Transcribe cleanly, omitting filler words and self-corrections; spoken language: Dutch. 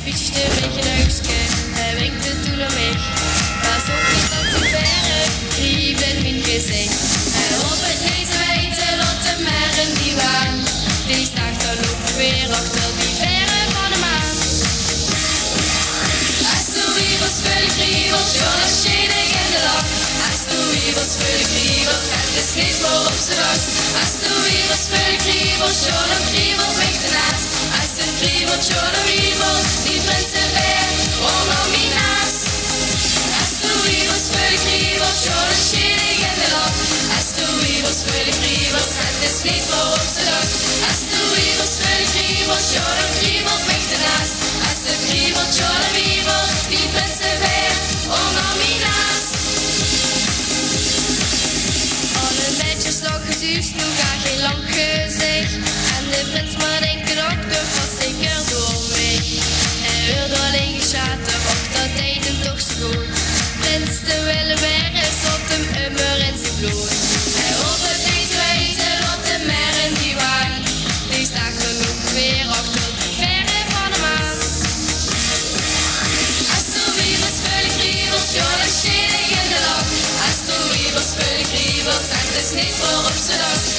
fietsje met je neusje, hij winkte toen naar mij. Pas op niet dat ze verre, riep in mijn gezicht. Hij hoort het niet te weten, laat de meren die waan. Die staat dan ook weer achter die verre van de maan. Als du wiebels für die kriebels, schon als schädig in de lach. Als du wiebels für die kriebels, het is niet waarop ze was. Als du wiebels für die kriebels, schon een kriebel weg de naast. Als een kriebel, schon een wiebel, die prinsen weer, onder mijn naast. Als du wiebels für die kriebels, schon een schädig in de lach. Als du wiebels für die kriebels, het is niet waarop ze was. Als du wiebels für die kriebels, schon een kriebel weg de naast. Als een kriebel, schon een wiebel, die prinsen weer, onder mijn naast. Alle meisjes lachen zuus, nu ga geen lang gezicht. En de prins maar denken ook, dat was zeker door mij. Hij hoorde alleen geschater, och dat deed hem toch zo goed. Prins te willen bergen, zat hem immer in zijn bloed. Hij hoort het niet weten, wat de meren die waren. Die staken ook weer achter die verre van de maan. Als du wiebels für die kriebels, schon een schädig in de lach. Als du wiebels für die kriebels, het is niet waarop ze dacht.